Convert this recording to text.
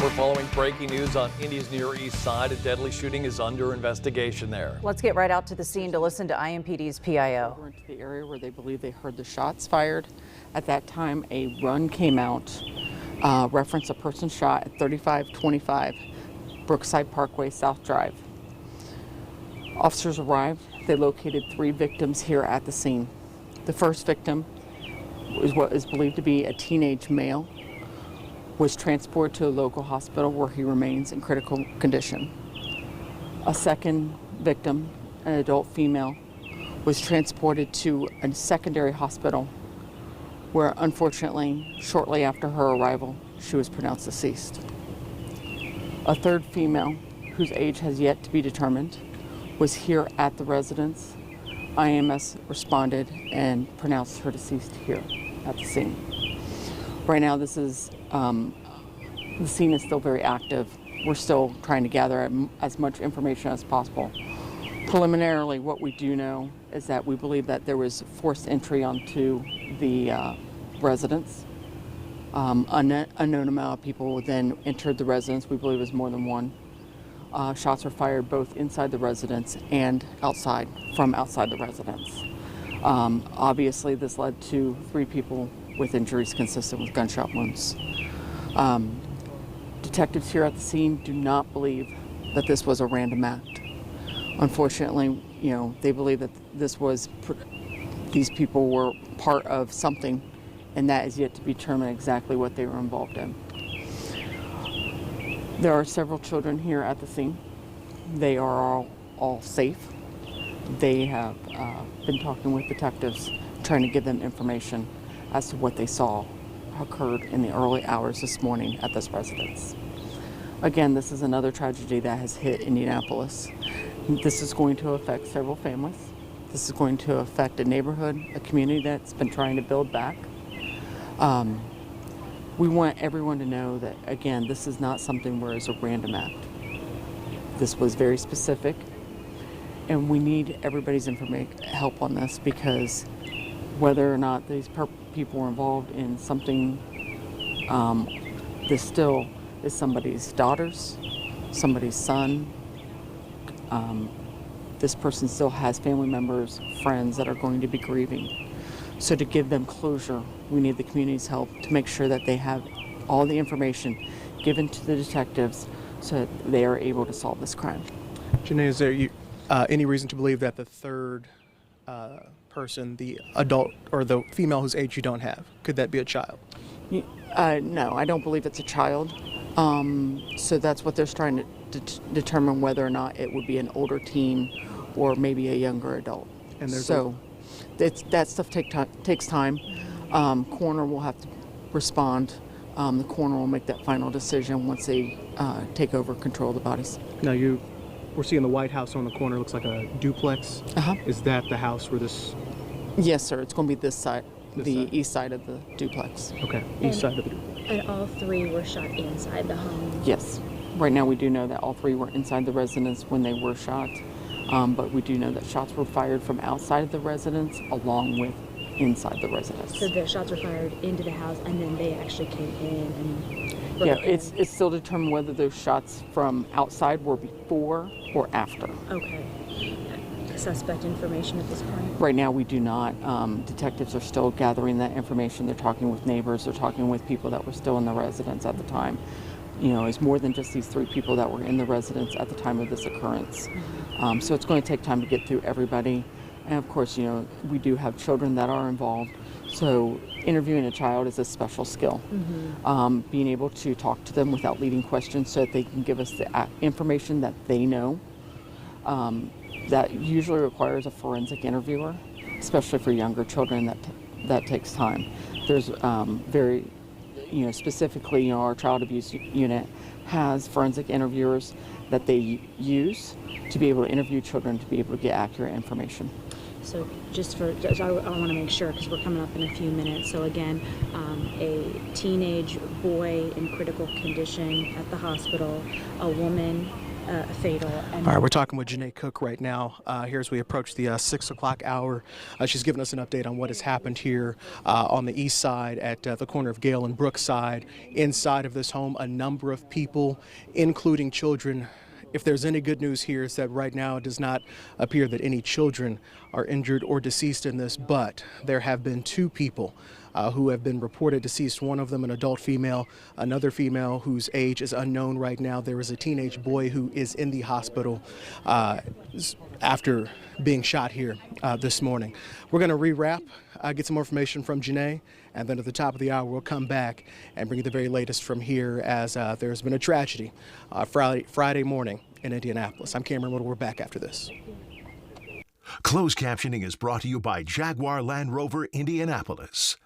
We're following breaking news on Indy's Near East Side. A deadly shooting is under investigation there. Let's get right out to the scene to listen to IMPD's PIO. Over into the area where they believe they heard the shots fired. At that time, a run came out, reference a person shot at 3525 Brookside Parkway South Drive. Officers arrived. They located 3 victims here at the scene. The first victim is what is believed to be a teenage male, was transported to a local hospital where he remains in critical condition. A second victim, an adult female, was transported to a secondary hospital where, unfortunately, shortly after her arrival, she was pronounced deceased. A third female, whose age has yet to be determined, was here at the residence. IMS responded and pronounced her deceased here at the scene. Right now, this is the scene is still very active. We're still trying to gather as much information as possible. Preliminarily, what we do know is that we believe that there was forced entry onto the residence. Unknown amount of people then entered the residence. We believe it was more than one. Shots were fired both inside the residence and outside, from outside the residence. Obviously, this led to 3 people with injuries consistent with gunshot wounds. Detectives here at the scene do not believe that this was a random act. Unfortunately, they believe that these people were part of something, and that is yet to be determined exactly what they were involved in. There are several children here at the scene. They are all safe. They have been talking with detectives, trying to give them information as to what they saw occurred in the early hours this morning at this residence. Again, this is another tragedy that has hit Indianapolis. This is going to affect several families. This is going to affect a neighborhood, a community that's been trying to build back. We want everyone to know that, again, this is not something where it's a random act. This was very specific, and we need everybody's help on this, because whether or not these people were involved in something, this still is somebody's daughter's, somebody's son. This person still has family members, friends that are going to be grieving. So to give them closure, we need the community's help to make sure that they have all the information given to the detectives so that they are able to solve this crime. Janae, is there any reason to believe that the third person, the adult or the female whose age you don't have, could that be a child? No, I don't believe it's a child. So that's what they're trying to determine, whether or not it would be an older teen or maybe a younger adult. And that stuff takes time. Coroner will have to respond. The coroner will make that final decision once they take over control of the bodies. Now we're seeing the White House on the corner. Looks like a duplex. Is that the house where this? Yes, sir. It's going to be this side, side? East side of the duplex. Okay, east side of the duplex. And all 3 were shot inside the home? Yes. Right now we do know that all 3 were inside the residence when they were shot, but we do know that shots were fired from outside of the residence along with inside the residence. So the shots were fired into the house, and then they actually came in and... Yeah, it's still determined whether those shots from outside were before or after. Okay. Suspect information at this point? Right now we do not. Detectives are still gathering that information. They're talking with neighbors. They're talking with people that were still in the residence at the time. It's more than just these 3 people that were in the residence at the time of this occurrence. So it's going to take time to get through everybody. And of course, we do have children that are involved. So interviewing a child is a special skill. Being able to talk to them without leading questions so that they can give us the information that they know. That usually requires a forensic interviewer, especially for younger children. That takes time. There's very, specifically, our child abuse unit has forensic interviewers that they use to be able to interview children to be able to get accurate information. So I want to make sure, because we're coming up in a few minutes. So again, a teenage boy in critical condition at the hospital, a woman fatal. And All right, we're talking with Janae Cook right now. Here as we approach the 6 o'clock hour. She's giving us an update on what has happened here on the east side at the corner of Gale and Brookside. Inside of this home, a number of people, including children. If there's any good news here, is that right now it does not appear that any children are injured or deceased in this, but there have been 2 people who have been reported deceased. One of them an adult female, another female whose age is unknown right now. There is a teenage boy who is in the hospital after being shot here this morning. We're going to rewrap, get some more information from Janae, and then at the top of the hour we'll come back and bring you the very latest from here as there's been a tragedy Friday morning in Indianapolis. I'm Cameron Whittle. We're back after this. Closed captioning is brought to you by Jaguar Land Rover Indianapolis.